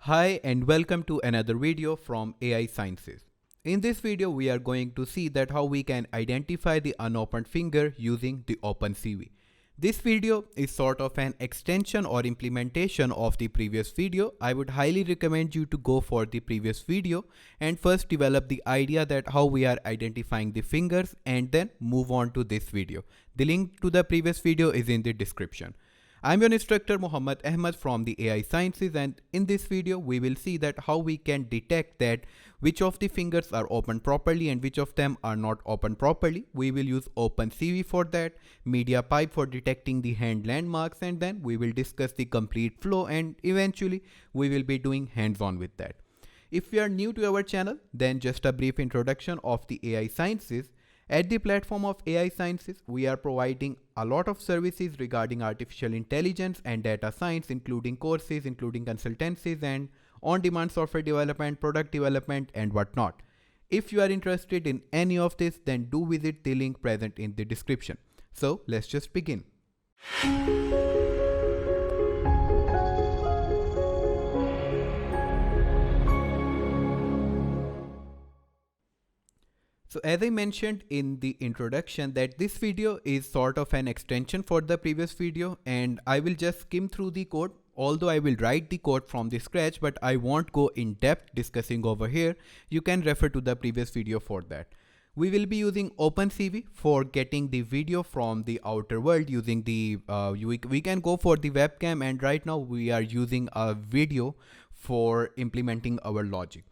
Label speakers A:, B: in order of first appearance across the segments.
A: Hi and welcome to another video from AI Sciences. In this video we are going to see that how we can identify the unopened finger using the OpenCV. This video is sort of an extension or implementation of the previous video. I would highly recommend you to go for the previous video and first develop the idea that how we are identifying the fingers and then move on to this video. The link to the previous video is in the description. I'm your instructor Muhammad Ahmad from the AI Sciences, and in this video we will see that how we can detect that which of the fingers are opened properly and which of them are not opened properly. We will use OpenCV for that, MediaPipe for detecting the hand landmarks, and then we will discuss the complete flow and eventually we will be doing hands-on with that. If you are new to our channel, then just a brief introduction of the AI Sciences. At the platform of AI Sciences, we are providing a lot of services regarding artificial intelligence and data science, including courses, including consultancies and on-demand software development, product development and whatnot. If you are interested in any of this, then do visit the link present in the description. So let's just begin. So as I mentioned in the introduction that this video is sort of an extension for the previous video, and I will just skim through the code. Although I will write the code from the scratch, but I won't go in depth discussing over here. You can refer to the previous video for that. We will be using OpenCV for getting the video from the outer world using the, we can go for the webcam, and right now we are using a video for implementing our logic.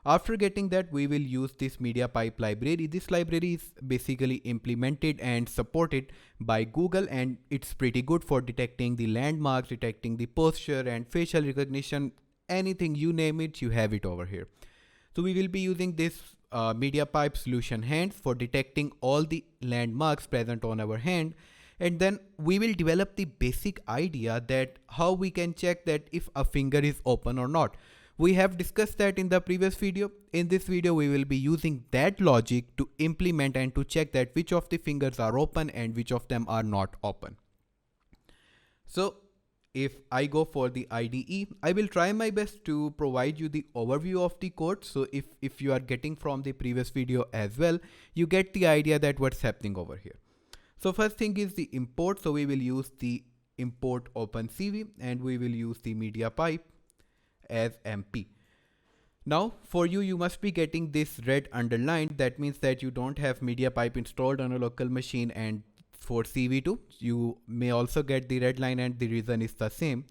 A: After getting that, we will use this MediaPipe library. This library is basically implemented and supported by Google, and it's pretty good for detecting the landmarks, detecting the posture and facial recognition, anything you name it, you have it over here. So we will be using this MediaPipe solution hands for detecting all the landmarks present on our hand. And then we will develop the basic idea that how we can check that if a finger is open or not. We have discussed that in the previous video. In this video, we will be using that logic to implement and to check that which of the fingers are open and which of them are not open. So if I go for the IDE, I will try my best to provide you the overview of the code. So if you are getting from the previous video as well, you get the idea that what's happening over here. So first thing is the import. So we will use the import OpenCV and we will use the MediaPipe as MP. Now for you must be getting this red underlined. That means that you don't have MediaPipe installed on a local machine, and for CV2 you may also get the red line, and the reason is the same.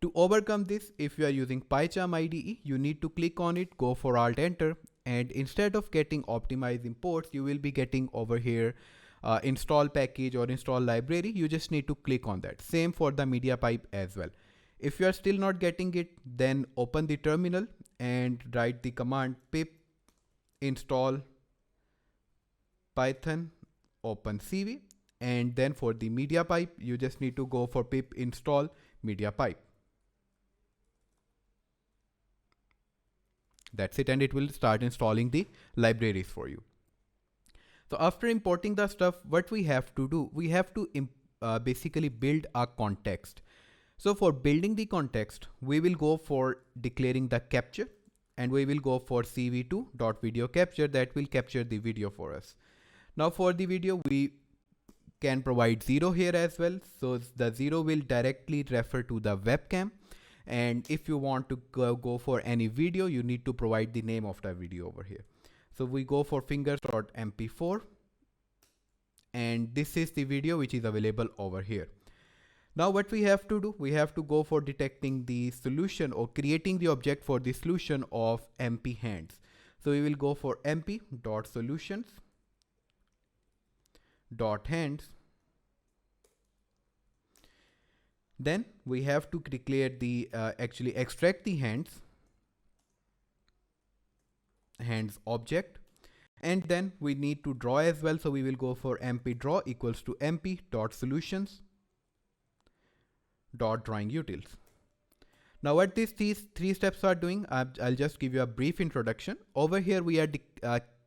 A: To overcome this, if you are using PyCharm IDE, you need to click on it, go for Alt Enter, and instead of getting optimize imports, you will be getting over here install package or install library. You just need to click on that. Same for the MediaPipe as well. If you are still not getting it, then open the terminal and write the command pip install python OpenCV, and then for the MediaPipe you just need to go for pip install MediaPipe. That's it, and it will start installing the libraries for you. So after importing the stuff, what we have to do, we have to basically build a context. So for building the context, we will go for declaring the capture, and we will go for cv2.video capture that will capture the video for us. Now for the video, we can provide 0 here as well. So the 0 will directly refer to the webcam. And if you want to go for any video, you need to provide the name of the video over here. So we go for fingers.mp4, and this is the video which is available over here. Now what we have to do, we have to go for detecting the solution or creating the object for the solution of MP hands. So we will go for mp.solutions.hands. Then we have to declare the actually extract the hands object, and then we need to draw as well. So we will go for mp_draw equals to mp.solutions.drawing utils. Now what these three steps are doing, I'll just give you a brief introduction. Over here we are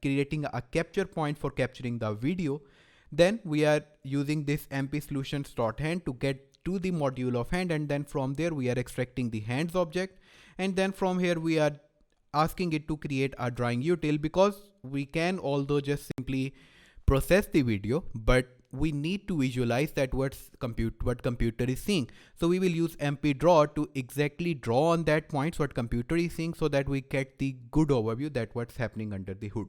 A: creating a capture point for capturing the video. Then we are using this mp_solutions.hand to get to the module of hand, and then from there we are extracting the hands object, and then from here we are asking it to create a drawing util, because we can although just simply process the video, but we need to visualize that what computer is seeing. So we will use MP draw to exactly draw on that points what computer is seeing, so that we get the good overview that what's happening under the hood.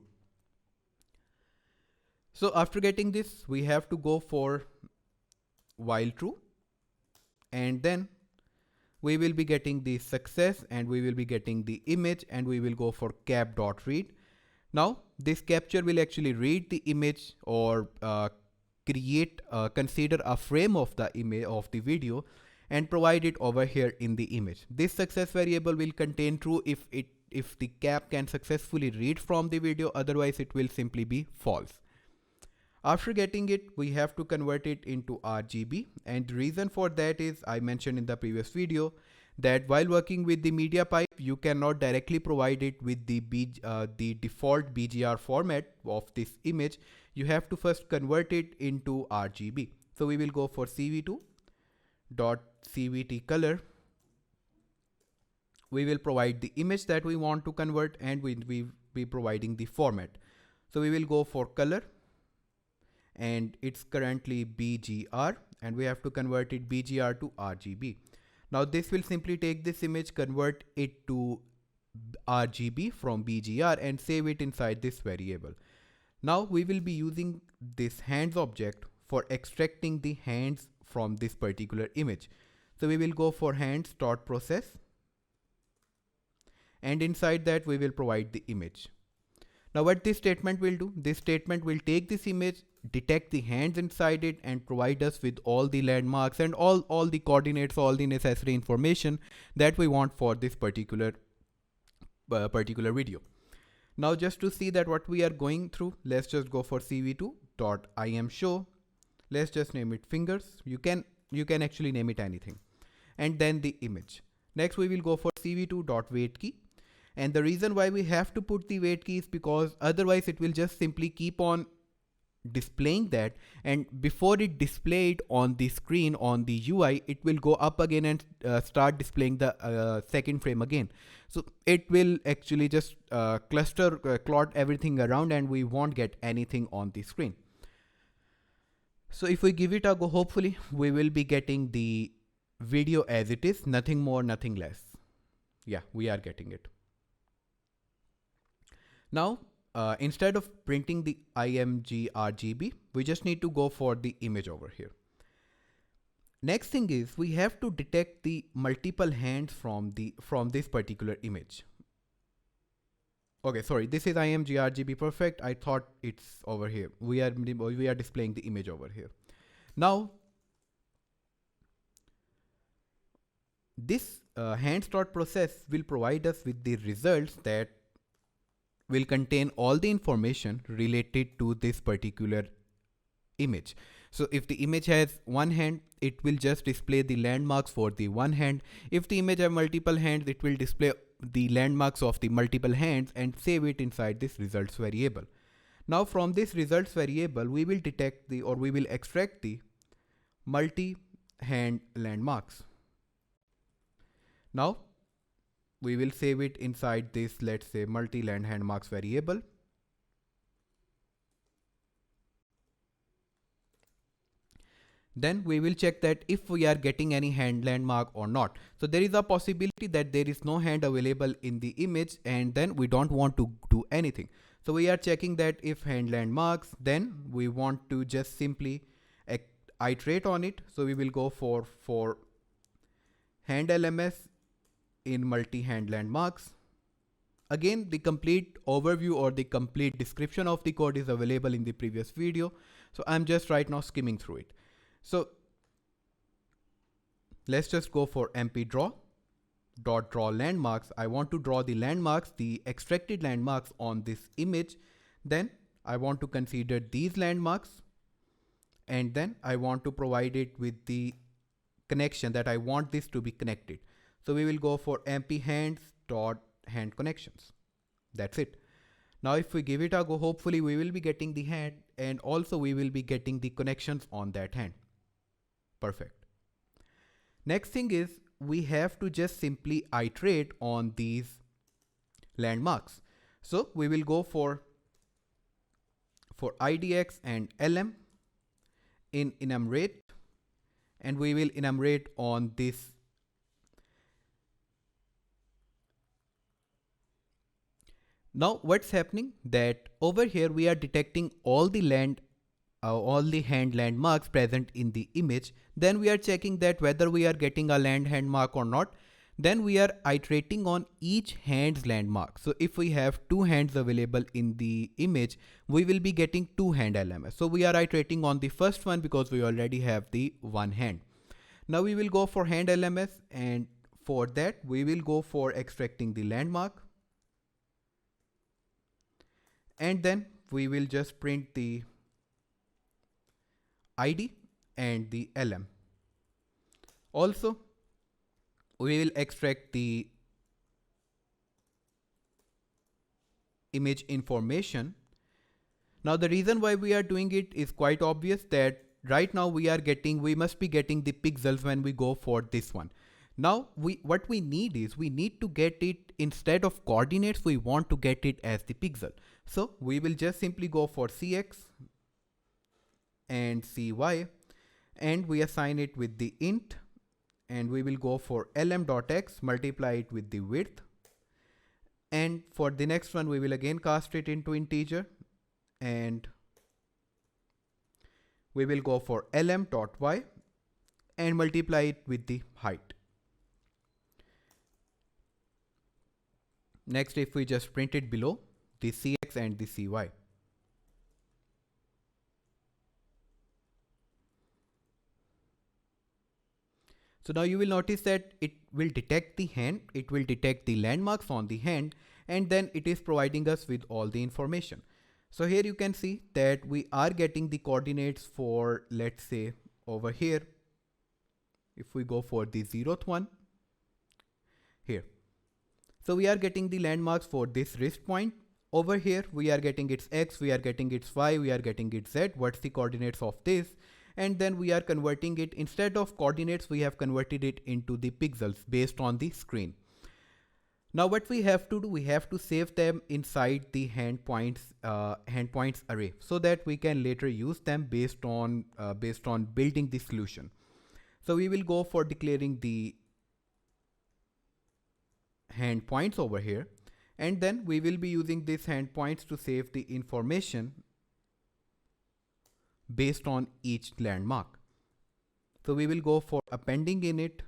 A: So after getting this, we have to go for while true, and then we will be getting the success, and we will be getting the image, and we will go for cap.read. Now this capture will actually read the image, or consider a frame of the image of the video and provide it over here in the image. This success variable will contain true if the cap can successfully read from the video, otherwise it will simply be false. After getting it, we have to convert it into RGB, and the reason for that is I mentioned in the previous video that while working with the media pipe, you cannot directly provide it with the default BGR format of this image. You have to first convert it into RGB. So we will go for cv2.cvt color. We will provide the image that we want to convert, and we will be providing the format. So we will go for color, and it's currently BGR, and we have to convert it BGR to RGB. Now this will simply take this image, convert it to RGB from BGR, and save it inside this variable. Now we will be using this hands object for extracting the hands from this particular image. So we will go for hands.process, and inside that we will provide the image. Now what this statement will do, this statement will take this image, detect the hands inside it, and provide us with all the landmarks and all the coordinates, all the necessary information that we want for this particular video. Now just to see that what we are going through, let's just go for cv2.imshow. Let's just name it fingers. You can actually name it anything, and then the image. Next we will go for cv2.waitKey. And the reason why we have to put the wait key is because otherwise it will just simply keep on displaying that, and before it displayed on the screen on the UI, it will go up again and start displaying the second frame again. So it will actually just clot everything around, and we won't get anything on the screen. So if we give it a go, hopefully we will be getting the video as it is, nothing more, nothing less. Yeah, we are getting it. Now, instead of printing the img RGB, we just need to go for the image over here. Next thing is we have to detect the multiple hands from this particular image. Okay, sorry, this is img RGB. Perfect. I thought it's over here. We are displaying the image over here. Now, this hands.process will provide us with the results that will contain all the information related to this particular image. So if the image has one hand, it will just display the landmarks for the one hand. If the image has multiple hands, it will display the landmarks of the multiple hands and save it inside this results variable. Now from this results variable, we will detect we will extract the multi-hand landmarks. Now we will save it inside this, let's say, multi-land landmarks variable. Then we will check that if we are getting any hand landmark or not. So there is a possibility that there is no hand available in the image, and then we don't want to do anything. So we are checking that if hand landmarks, then we want to just simply iterate on it. So we will go for hand LMS in multi-hand landmarks. Again, the complete overview or the complete description of the code is available in the previous video. So I'm just right now skimming through it. So let's just go for MP draw landmarks. I want to draw the landmarks, the extracted landmarks on this image. Then I want to consider these landmarks, and then I want to provide it with the connection that I want this to be connected. So we will go for MP hands.hand connections. That's it. Now if we give it a go, hopefully we will be getting the hand, and also we will be getting the connections on that hand. Perfect. Next thing is we have to just simply iterate on these landmarks. So we will go for IDX and LM in enumerate, and we will enumerate on this. Now what's happening that over here we are detecting all the hand landmarks present in the image. Then we are checking that whether we are getting a land hand mark or not. Then we are iterating on each hand's landmark. So if we have two hands available in the image, we will be getting two hand LMS. So we are iterating on the first one because we already have the one hand. Now we will go for hand LMS, and for that we will go for extracting the landmark. And then we will just print the ID and the LM. Also, we will extract the image information. Now the reason why we are doing it is quite obvious, that right now we must be getting the pixels when we go for this one. Now what we need is we need to get it, instead of coordinates we want to get it as the pixel. So we will just simply go for CX and CY, and we assign it with the int, and we will go for lm.x, multiply it with the width, and for the next one we will again cast it into integer, and we will go for lm.y and multiply it with the height. Next, if we just print it below, the CX and the CY. So now you will notice that it will detect the hand, it will detect the landmarks on the hand, and then it is providing us with all the information. So here you can see that we are getting the coordinates for, let's say over here, if we go for the 0th one here. So we are getting the landmarks for this wrist point. Over here we are getting its X, we are getting its Y, we are getting its Z, what's the coordinates of this, and then we are converting it, instead of coordinates we have converted it into the pixels based on the screen. Now what we have to do, we have to save them inside the hand points array, so that we can later use them based on building the solution. So we will go for declaring the hand points over here, and then we will be using these hand points to save the information based on each landmark. So we will go for appending in it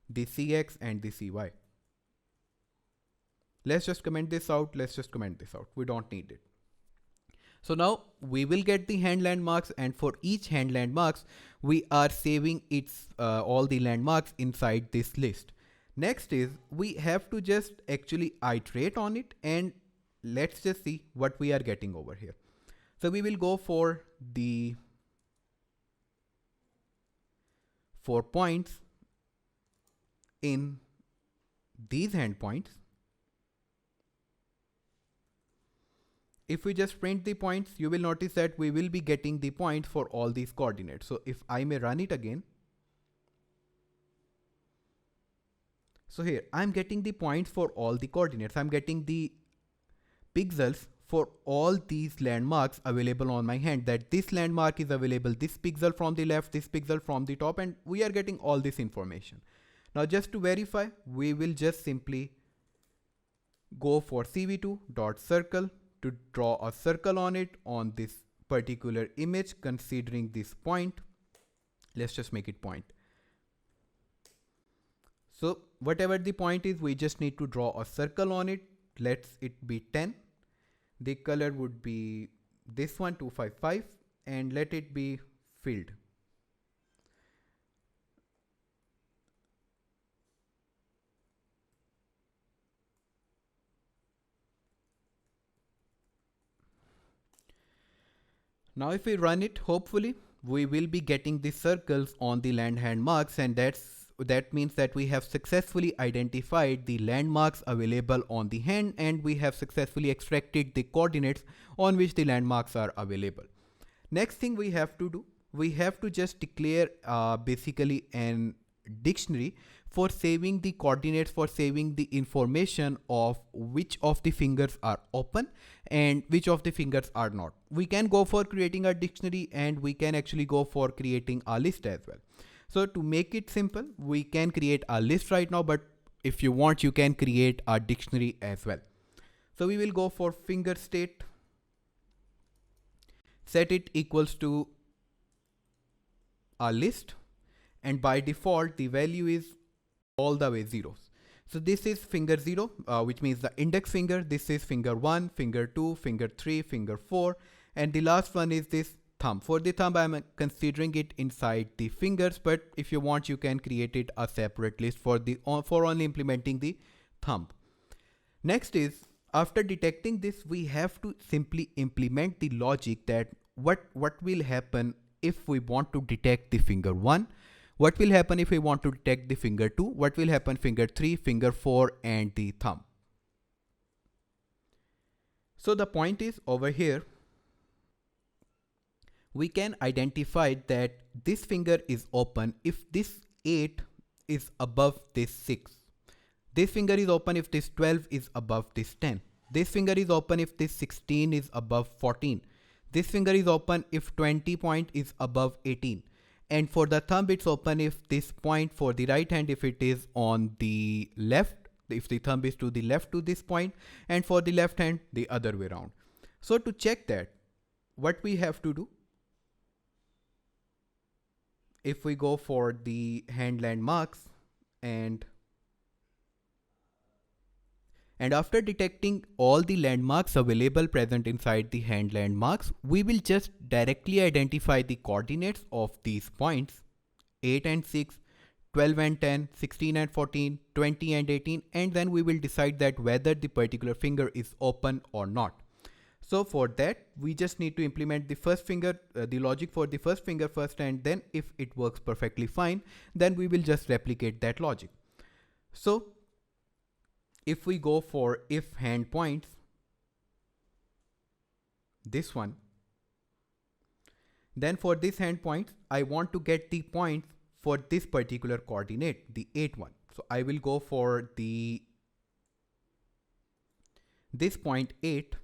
A: the CX and the CY. Let's just comment this out. We don't need it. So now we will get the hand landmarks, and for each hand landmarks we are saving its all the landmarks inside this list. Next is we have to just actually iterate on it, and let's just see what we are getting over here. So we will go for the 4 points in these hand points. If we just print the points, you will notice that we will be getting the points for all these coordinates. So if I may run it again. So here I'm getting the points for all the coordinates. I'm getting the pixels for all these landmarks available on my hand, that this landmark is available, this pixel from the left, this pixel from the top, and we are getting all this information. Now just to verify, we will just simply go for cv2.circle to draw a circle on it on this particular image considering this point. Let's just make it point. So whatever the point is, we just need to draw a circle on it. Let's it be 10. The color would be this one, 255, and let it be filled. Now if we run it, hopefully we will be getting the circles on the land hand marks, and that means that we have successfully identified the landmarks available on the hand, and we have successfully extracted the coordinates on which the landmarks are available. Next thing we have to do, we have to just declare basically an dictionary for saving the coordinates, for saving the information of which of the fingers are open and which of the fingers are not. We can go for creating a dictionary, and we can actually go for creating a list as well. So to make it simple, we can create a list right now, but if you want, you can create a dictionary as well. So we will go for finger state, set it equals to a list, and by default the value is all the way zeros. So this is finger 0, which means the index finger. This is finger 1, finger 2, finger 3, finger 4, and the last one is this thumb. For the thumb, I'm considering it inside the fingers, but if you want, you can create it a separate list for only implementing the thumb. Next is, after detecting this, we have to simply implement the logic that what will happen if we want to detect the finger 1, what will happen if we want to detect the finger 2, what will happen finger 3, finger 4, and the thumb. So the point is, over here, we can identify that this finger is open if this 8 is above this 6. This finger is open if this 12 is above this 10. This finger is open if this 16 is above 14. This finger is open if 20 point is above 18. And for the thumb, it's open if this point for the right hand, if it is on the left, if the thumb is to the left to this point, and for the left hand, the other way around. So to check that, what we have to do, if we go for the hand landmarks, and after detecting all the landmarks available present inside the hand landmarks, we will just directly identify the coordinates of these points 8 and 6, 12 and 10, 16 and 14, 20 and 18, and then we will decide that whether the particular finger is open or not. So for that, we just need to implement the first finger, the logic for the first finger first, and then if it works perfectly fine, then we will just replicate that logic. So if we go for if hand points, this one, then for this hand points, I want to get the points for this particular coordinate, the 8 one. So I will go for this point 8,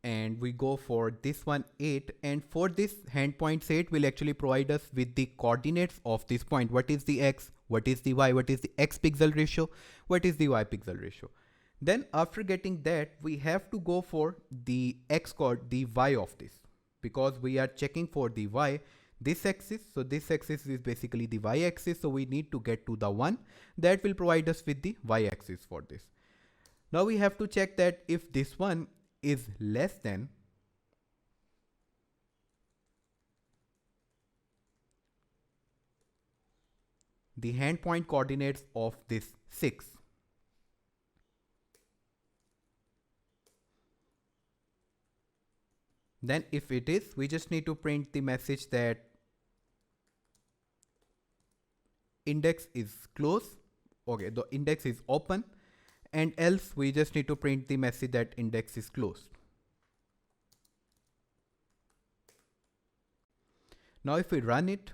A: and we go for this one 8, and for this hand points 8 will actually provide us with the coordinates of this point. What is the x, what is the y, what is the x pixel ratio, what is the y pixel ratio. Then after getting that, we have to go for the x coord, the y of this, because we are checking for the y, this axis. So this axis is basically the y axis, so we need to get to the 1 that will provide us with the y axis for this. Now we have to check that if this one is less than the hand point coordinates of this 6. Then if it is, we just need to print the message that index is closed. Okay, the index is open, and else we just need to print the message that index is closed. Now if we run it,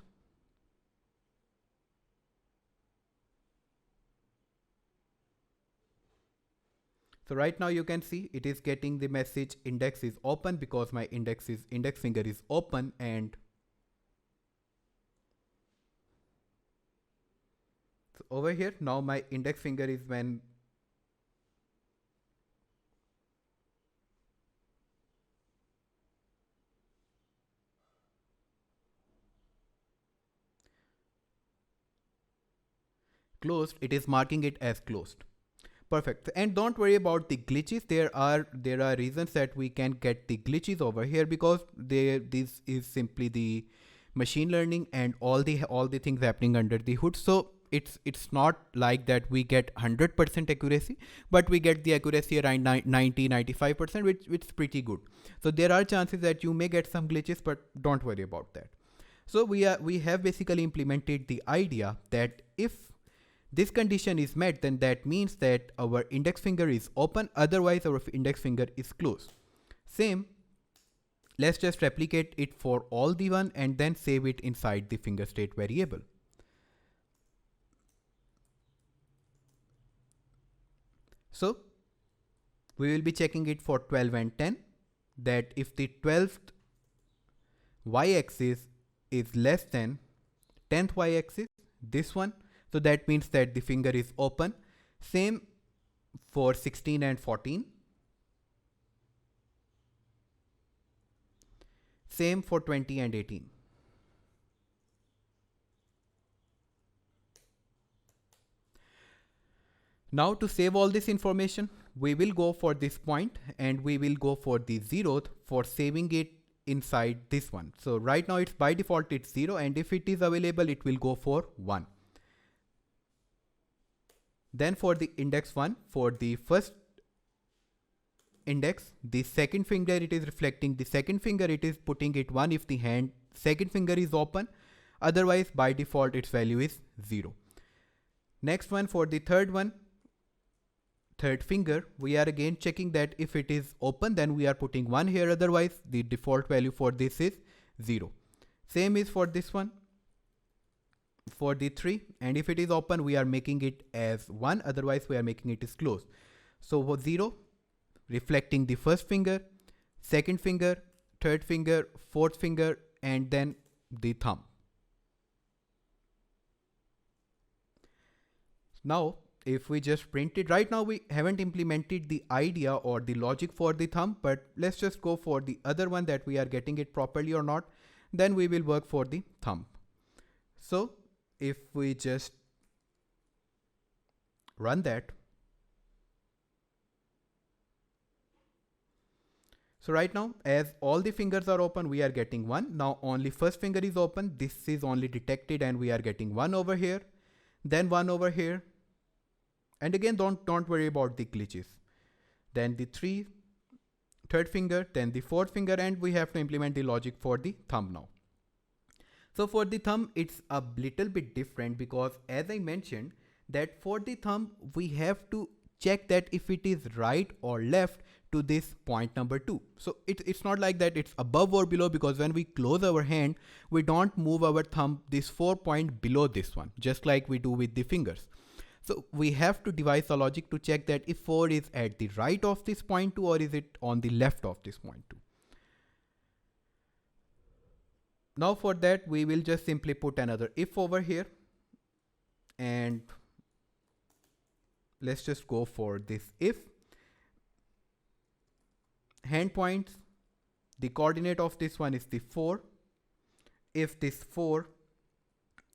A: so right now you can see it is getting the message index is open because my index finger is open, and so over here now my index finger is when closed, it is marking it as closed. Perfect. And don't worry about the glitches. There are reasons that we can get the glitches over here, because this is simply the machine learning and all the things happening under the hood. So it's not like that we get 100% accuracy, but we get the accuracy around 90-95%, which is pretty good. So there are chances that you may get some glitches, but don't worry about that. So we have basically implemented the idea that if this condition is met, then that means that our index finger is open, otherwise our index finger is closed. Same, Let's just replicate it for all the one and then save it inside the finger state variable. So we will be checking it for 12 and 10, that if the 12th y-axis is less than 10th y-axis, this one, so that means that the finger is open. Same for 16 and 14. Same for 20 and 18. Now to save all this information, we will go for this point and we will go for the 0th for saving it inside this one. So right now it's by default it's 0, and if it is available it will go for 1. Then for the index 1, for the first index, the second finger it is reflecting the second finger, it is putting it 1 if the hand second finger is open, otherwise by default its value is 0. Next one, for the third one, third finger, we are again checking that if it is open then we are putting 1 here, otherwise the default value for this is 0. Same is for this one, for the 3, and if it is open we are making it as 1, otherwise we are making it is closed. So 0 reflecting the first finger, second finger, third finger, fourth finger, and then the thumb. Now if we just print it, right now we haven't implemented the idea or the logic for the thumb, but let's just go for the other one, that we are getting it properly or not, then we will work for the thumb. So if we just run that, so right now as all the fingers are open we are getting 1. Now only first finger is open, this is only detected and we are getting 1 over here, then 1 over here, and again don't worry about the glitches. Then the 3, third finger, then the fourth finger, and we have to implement the logic for the thumb now. So for the thumb it's a little bit different, because as I mentioned that for the thumb we have to check that if it is right or left to this point number 2. So it's not like that it's above or below, because when we close our hand we don't move our thumb this 4 point below this one, just like we do with the fingers. So we have to devise a logic to check that if 4 is at the right of this point 2 or is it on the left of this point 2. Now for that we will just simply put another if over here, and let's just go for this if. Hand points, the coordinate of this one is the 4, if this 4.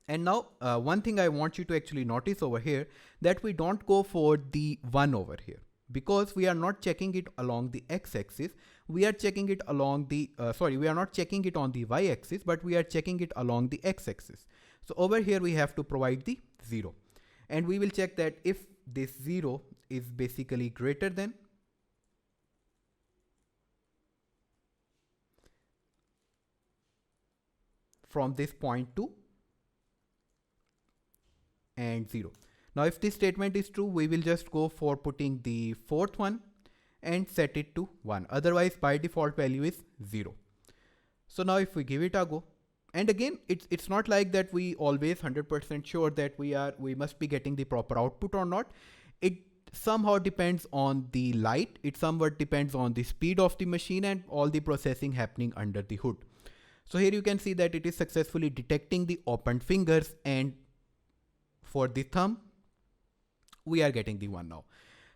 A: And now one thing I want you to actually notice over here, that we don't go for the 1 over here, because we are not checking it along the x-axis, we are checking it along the we are not checking it on the y-axis, but we are checking it along the x-axis. So over here we have to provide the 0, and we will check that if this 0 is basically greater than from this point 2 and 0. Now if this statement is true, we will just go for putting the fourth one and set it to 1, otherwise by default value is 0. So now if we give it a go, and again it's not like that we always 100% sure that we must be getting the proper output or not. It somehow depends on the light, it somewhat depends on the speed of the machine and all the processing happening under the hood. So here you can see that it is successfully detecting the opened fingers, and for the thumb we are getting the 1 now.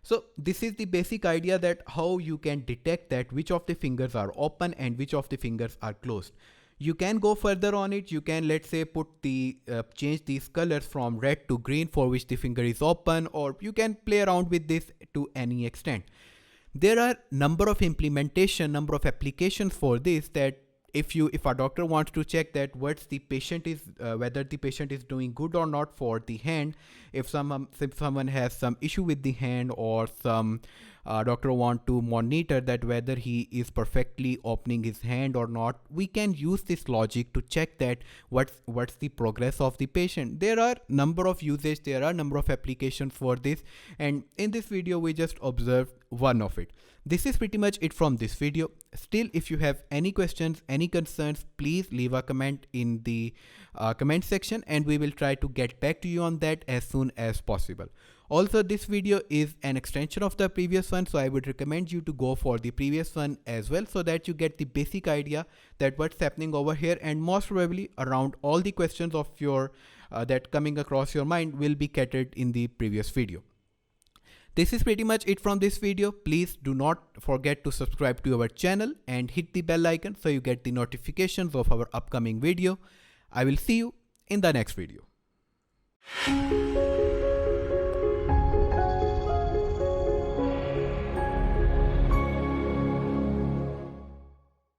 A: So this is the basic idea, that how you can detect that which of the fingers are open and which of the fingers are closed. You can go further on it. You can, let's say, put the change these colors from red to green for which the finger is open, or you can play around with this to any extent. There are number of applications for this, that if a doctor wants to check that what's the patient is whether the patient is doing good or not for the hand, if someone has some issue with the hand or some doctor want to monitor that whether he is perfectly opening his hand or not, we can use this logic to check that what's the progress of the patient. There are number of usage, there are number of applications for this, and in this video we just observed one of it. This is pretty much it from this video. Still, if you have any questions, any concerns, please leave a comment in the comment section and we will try to get back to you on that as soon as possible. Also, this video is an extension of the previous one, so I would recommend you to go for the previous one as well, so that you get the basic idea that what's happening over here, and most probably around all the questions of your that coming across your mind will be catered in the previous video. This is pretty much it from this video. Please do not forget to subscribe to our channel and hit the bell icon so you get the notifications of our upcoming video. I will see you in the next video.